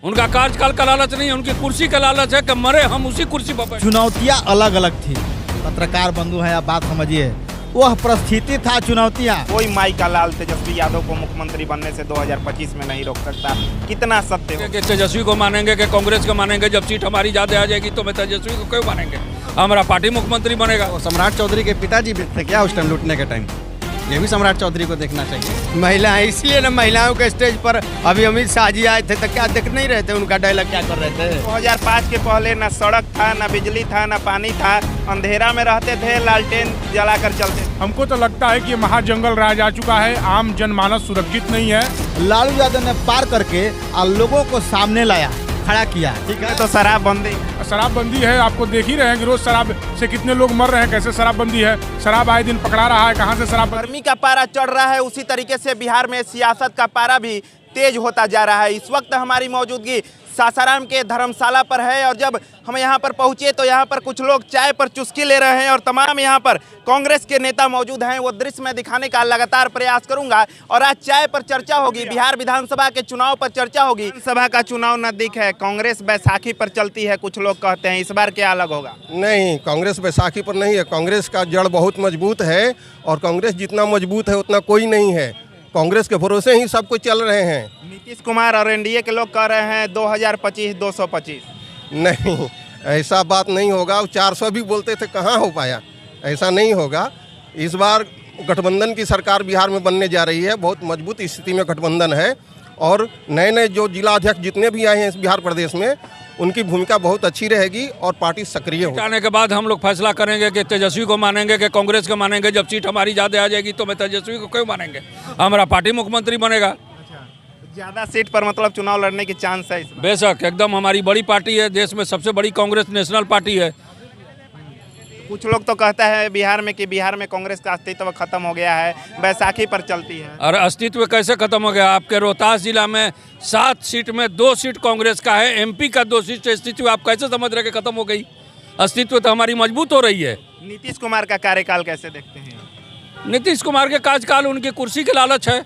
उनका कार्यकाल का लालच नहीं है, उनकी कुर्सी का लालच है कि मरे हम उसी कुर्सी पर बैठे। चुनौतियां अलग अलग थी। पत्रकार बंधु हैं, आप बात समझिए, वह परिस्थिति था चुनौतियां। कोई माई का लाल तेजस्वी यादव को मुख्यमंत्री बनने से 2025 में नहीं रोक सकता। कितना सत्य हो? कि तेजस्वी को मानेंगे कि कांग्रेस को मानेंगे? जब सीट हमारी ज्यादा आ जाएगी तो मैं तेजस्वी को क्यों मानेंगे? हमारा पार्टी मुख्यमंत्री बनेगा। सम्राट चौधरी के पिताजी भी थे क्या उस टाइम लूटने के टाइम? ये भी सम्राट चौधरी को देखना चाहिए। महिलाएं, इसलिए ना महिलाओं के स्टेज पर अभी अमित शाह जी आए थे तो क्या देख नहीं रहे थे? उनका डायलॉग क्या कर रहे थे? 2005 के पहले न सड़क था, न बिजली था, न पानी था। अंधेरा में रहते थे, लालटेन जलाकर चलते थे। हमको तो लगता है कि महाजंगल राज आ चुका है, आम जनमानस सुरक्षित नहीं है। लालू यादव ने पार करके लोगों को सामने लाया, खड़ा किया। ठीक है, तो शराबबंदी शराबबंदी है, आपको देख ही रहे हैं कि रोज शराब से कितने लोग मर रहे हैं। कैसे शराबबंदी है? शराब आए दिन पकड़ा रहा है, कहाँ से शराब? गर्मी का पारा चढ़ रहा है, उसी तरीके से बिहार में सियासत का पारा भी तेज होता जा रहा है। इस वक्त हमारी मौजूदगी सासाराम के धर्मशाला पर है और जब हम यहाँ पर पहुँचे तो यहाँ पर कुछ लोग चाय पर चुस्की ले रहे हैं और तमाम यहाँ पर कांग्रेस के नेता मौजूद हैं। वो दृश्य मैं दिखाने का लगातार प्रयास करूंगा और आज चाय पर चर्चा होगी, बिहार विधानसभा के चुनाव पर चर्चा होगी। विधानसभा का चुनाव नजदीक है, कांग्रेस बैसाखी पर चलती है, कुछ लोग कहते हैं। इस बार क्या अलग होगा? नहीं, कांग्रेस बैसाखी पर नहीं है। कांग्रेस का जड़ बहुत मजबूत है और कांग्रेस जितना मजबूत है उतना कोई नहीं है। कांग्रेस के भरोसे ही सब कुछ चल रहे हैं। नीतीश कुमार और एनडीए के लोग कह रहे हैं 2025 225। नहीं, ऐसा बात नहीं होगा। 400 भी बोलते थे, कहाँ हो पाया? ऐसा नहीं होगा। इस बार गठबंधन की सरकार बिहार में बनने जा रही है। बहुत मजबूत स्थिति में गठबंधन है और नए नए जो जिला अध्यक्ष जितने भी आए हैं इस बिहार प्रदेश में, उनकी भूमिका बहुत अच्छी रहेगी और पार्टी सक्रिय होगी। आने के बाद हम लोग फैसला करेंगे कि तेजस्वी को मानेंगे कि कांग्रेस को मानेंगे। जब सीट हमारी ज्यादा आ जाएगी तो मैं तेजस्वी को क्यों मानेंगे? हमारा पार्टी मुख्यमंत्री बनेगा। ज्यादा सीट पर मतलब चुनाव लड़ने की चांस है? बेशक, एकदम हमारी बड़ी पार्टी है, देश में सबसे बड़ी कांग्रेस नेशनल पार्टी है। कुछ लोग तो कहता है बिहार में कि बिहार में कांग्रेस का अस्तित्व खत्म हो गया है, बैसाखी पर चलती है। और अस्तित्व कैसे खत्म हो गया? आपके रोहतास जिला में 7 सीट में 2 सीट कांग्रेस का है, एमपी का 2 सीट अस्तित्व आप कैसे समझ रहे कि खत्म हो गई? अस्तित्व तो हमारी मजबूत हो रही है। नीतीश कुमार का कार्यकाल कैसे देखते हैं? नीतीश कुमार के कार्यकाल उनकी कुर्सी के लालच है,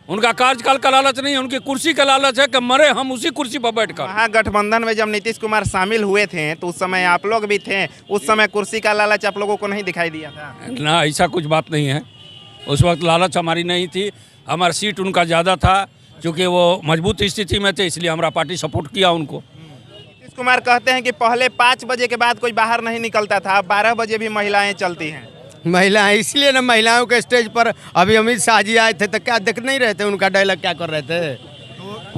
उनका कार्यकाल का लालच नहीं है, उनकी कुर्सी का लालच है कि मरे हम उसी कुर्सी पर बैठकर। महागठबंधन में जब नीतीश कुमार शामिल हुए थे तो उस समय आप लोग भी थे, उस समय कुर्सी का लालच आप लोगों को नहीं दिखाई दिया था? ना, ऐसा कुछ बात नहीं है। उस वक्त लालच हमारी नहीं थी, हमारी सीट उनका ज़्यादा था। क्योंकि वो मजबूत स्थिति में थे इसलिए हमारा पार्टी सपोर्ट किया उनको। नीतीश कुमार कहते हैं कि पहले 5 बजे के बाद कोई बाहर नहीं निकलता था, 12 बजे भी महिलाएं चलती हैं। महिलाएं, इसलिए ना महिलाओं के स्टेज पर अभी अमित शाह जी आए थे तो क्या देख नहीं रहे थे? उनका डायलॉग क्या कर रहे थे?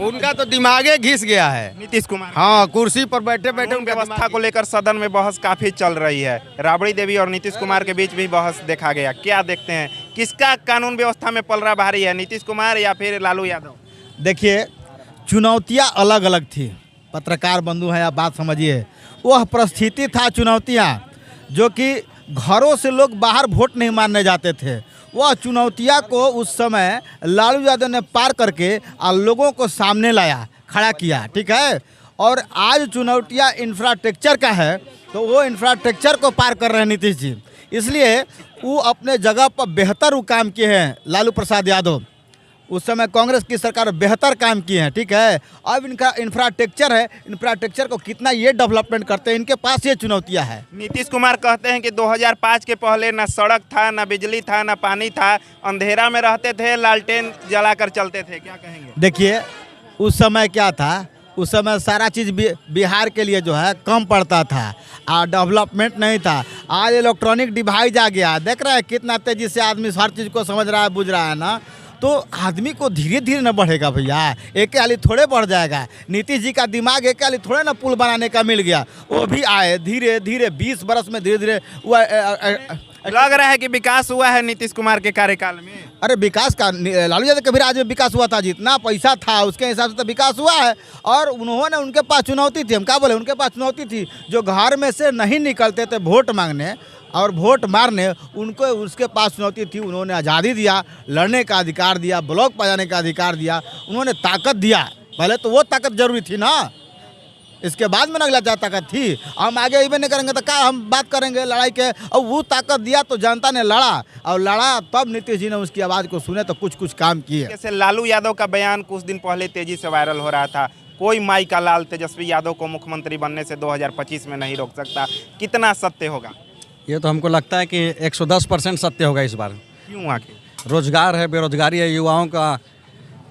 उनका तो दिमागे घिस गया है नीतीश कुमार। हाँ, कुर्सी पर बैठे बैठे उनकी व्यवस्था को लेकर सदन में बहस काफी चल रही है। राबड़ी देवी और नीतीश कुमार के बीच भी बहस देखा गया। क्या देखते हैं, किसका कानून व्यवस्था में पलड़ा भारी है, नीतीश कुमार या फिर लालू यादव? देखिए, चुनौतियां अलग अलग थी। पत्रकार बंधु हैं, आप बात समझिए, वह परिस्थिति था चुनौतियां, जो कि घरों से लोग बाहर वोट नहीं मारने जाते थे। वह चुनौतियां को उस समय लालू यादव ने पार करके लोगों को सामने लाया, खड़ा किया। ठीक है, और आज चुनौतियां इंफ्रास्ट्रक्चर का है तो वो इंफ्रास्ट्रक्चर को पार कर रहे हैं नीतीश जी। इसलिए वो अपने जगह पर बेहतर वो काम किए हैं। लालू प्रसाद यादव उस समय कांग्रेस की सरकार बेहतर काम किए हैं। ठीक है, अब इनका इंफ्रास्ट्रक्चर है, इंफ्रास्ट्रक्चर को कितना ये डेवलपमेंट करते हैं, इनके पास ये चुनौतियां है। नीतीश कुमार कहते हैं कि 2005 के पहले न सड़क था, न बिजली था, न पानी था। अंधेरा में रहते थे, लालटेन जलाकर चलते थे। क्या कहेंगे? देखिए, उस समय क्या था, उस समय सारा चीज़ बिहार के लिए जो है कम पड़ता था और डेवलपमेंट नहीं था। आज इलेक्ट्रॉनिक डिवाइस आ गया, देख रहे हैं कितना तेज़ी से आदमी हर चीज़ को समझ रहा है, बुझ रहा है ना। तो आदमी को धीरे धीरे न बढ़ेगा भैया, एक हाली थोड़े बढ़ जाएगा। नीतीश जी का दिमाग एक हाली थोड़े ना पुल बनाने का मिल गया, वो भी आए धीरे धीरे 20 बरस में धीरे धीरे लग रहा है कि विकास हुआ है नीतीश कुमार के कार्यकाल में। अरे विकास का लालू यादव के भी राज्य में विकास हुआ था, जितना पैसा था उसके हिसाब से तो विकास हुआ है। और उन्होंने, उनके पास चुनौती थी, हम क्या बोले, उनके पास चुनौती थी। जो घर में से नहीं निकलते थे वोट मांगने और वोट मारने, उनको उसके पास चुनौती थी। उन्होंने आज़ादी दिया, लड़ने का अधिकार दिया, ब्लॉक बजाने का अधिकार दिया, उन्होंने ताकत दिया। पहले तो वो ताकत जरूरी थी ना, इसके बाद में अगला क्या ताकत थी। हम आगे ये नहीं करेंगे तो क्या हम बात करेंगे लड़ाई के? और वो ताकत दिया तो जनता ने लड़ा, और लड़ा तब नीतीश जी ने उसकी आवाज़ को सुने तो कुछ कुछ काम किए। जैसे लालू यादव का बयान कुछ दिन पहले तेजी से वायरल हो रहा था, कोई माई का लाल तेजस्वी यादव को मुख्यमंत्री बनने से 2025 में नहीं रोक सकता, कितना सत्य होगा? ये तो हमको लगता है कि 110% सत्य होगा इस बार। क्यों आखिर? रोजगार है, बेरोजगारी है, युवाओं का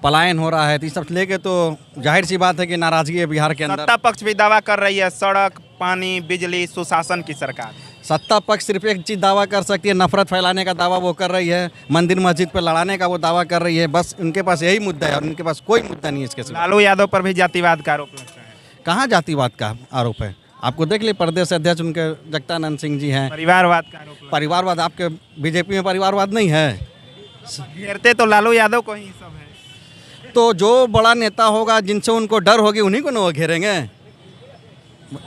पलायन हो रहा है, तो ये सब लेके तो जाहिर सी बात है कि नाराजगी है बिहार के अंदर। सत्ता पक्ष भी दावा कर रही है सड़क, पानी, बिजली, सुशासन की सरकार। सत्ता पक्ष सिर्फ एक चीज़ दावा कर सकती है, नफरत फैलाने का दावा वो कर रही है, मंदिर मस्जिद पर लड़ाने का वो दावा कर रही है। बस उनके पास यही मुद्दा है और उनके पास कोई मुद्दा नहीं है इसके सिवा। लालू यादव पर भी जातिवाद का आरोप लगता है। कहाँ जातिवाद का आरोप है? आपको देख लिए प्रदेश अध्यक्ष उनके जगदानंद सिंह जी हैं। परिवारवाद का आरोप लगता परिवारवाद आपके बीजेपी में परिवारवाद नहीं है। है। घेरते तो लालू यादव को ही सब है। तो जो बड़ा नेता होगा, जिनसे उनको डर होगी, उन्हीं को ना वो घेरेंगे।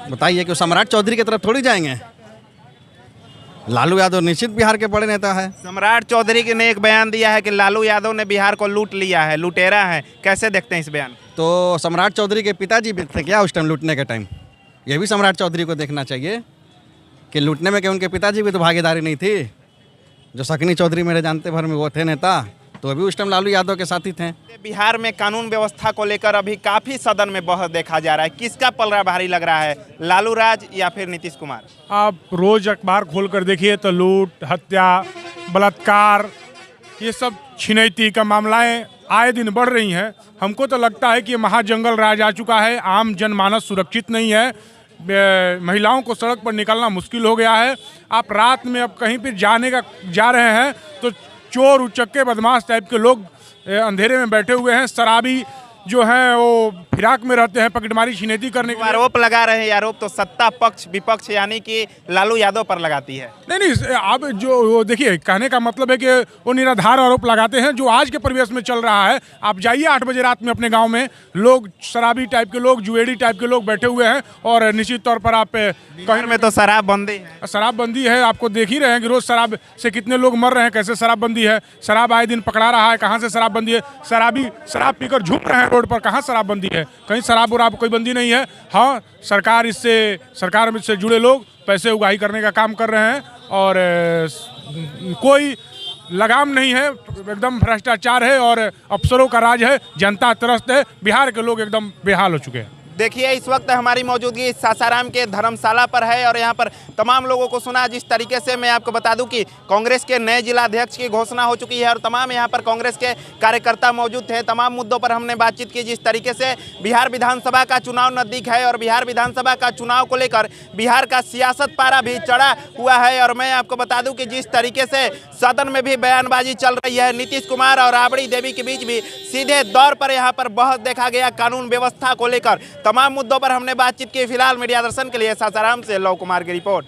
बताइए कि सम्राट चौधरी की तरफ थोड़ी जाएंगे। लालू यादव निश्चित बिहार के बड़े नेता है। सम्राट चौधरी ने एक बयान दिया है कि लालू यादव ने बिहार को लूट लिया है, लुटेरा है। कैसे देखते हैं इस बयान को? तो सम्राट चौधरी के पिताजी भी थे क्या उस टाइम लूटने के टाइम? ये भी सम्राट चौधरी को देखना चाहिए कि लूटने में क्या उनके पिताजी भी तो भागीदारी नहीं थी। जो सकनी चौधरी मेरे जानते भर में वो थे नेता, तो अभी उस टाइम लालू यादव के साथी थे। बिहार में कानून व्यवस्था को लेकर अभी काफी सदन में बहस देखा जा रहा है। किसका पलड़ा भारी लग रहा है, लालू राज या फिर नीतीश कुमार? आप रोज अखबार खोल कर देखिए तो लूट, हत्या, बलात्कार, ये सब छिनैती का मामलाएं आए दिन बढ़ रही हैं। हमको तो लगता है कि ये महाजंगल राज आ चुका है। आम जनमानस सुरक्षित नहीं है, महिलाओं को सड़क पर निकलना मुश्किल हो गया है। आप रात में अब कहीं पर जा रहे हैं तो चोर उचक्के बदमाश टाइप के लोग अंधेरे में बैठे हुए हैं। शराबी जो हैं वो फिराक में रहते हैं पकड़मारी छिनैती करने के लिए। आरोप लगा रहे हैं, आरोप तो सत्ता पक्ष विपक्ष यानी कि लालू यादव पर लगाती है। नहीं, आप जो देखिए, कहने का मतलब है कि वो निराधार आरोप लगाते हैं। जो आज के परिवेश में चल रहा है, आप जाइए 8 बजे रात में अपने गांव में, लोग शराबी टाइप के लोग, जुएड़ी टाइप के लोग बैठे हुए हैं। और निश्चित तौर पर आप बिहार में तो शराबबंदी है। शराबबंदी है, आपको देख ही रहे हैं कि रोज शराब से कितने लोग मर रहे हैं। कैसे शराबबंदी है, शराब आए दिन पकड़ा रहा है। कहाँ से शराबबंदी है? शराबी शराब पीकर झूम रहे हैं रोड पर। कहाँ शराबबंदी है? कहीं शराब उराब कोई बंदी नहीं है। हाँ, सरकार में से जुड़े लोग पैसे उगाही करने का काम कर रहे हैं और कोई लगाम नहीं है। एकदम भ्रष्टाचार है और अफसरों का राज है। जनता त्रस्त है। बिहार के लोग एकदम बेहाल हो चुके हैं। देखिए, इस वक्त हमारी मौजूदगी सासाराम के धर्मशाला पर है और यहाँ पर तमाम लोगों को सुना। जिस तरीके से मैं आपको बता दूं कि कांग्रेस के नए जिलाध्यक्ष की घोषणा हो चुकी है और तमाम यहाँ पर कांग्रेस के कार्यकर्ता मौजूद थे। तमाम मुद्दों पर हमने बातचीत की। जिस तरीके से बिहार विधानसभा का चुनाव नज़दीक है और बिहार विधानसभा का चुनाव को लेकर बिहार का सियासत पारा भी चढ़ा हुआ है। और मैं आपको बता दूँ कि जिस तरीके से सदन में भी बयानबाजी चल रही है, नीतीश कुमार और राबड़ी देवी के बीच भी सीधे दौर पर यहाँ पर बहस देखा गया कानून व्यवस्था को लेकर। तमाम मुद्दों पर हमने बातचीत की। फिलहाल मीडिया दर्शन के लिए सासाराम से लव कुमार की रिपोर्ट।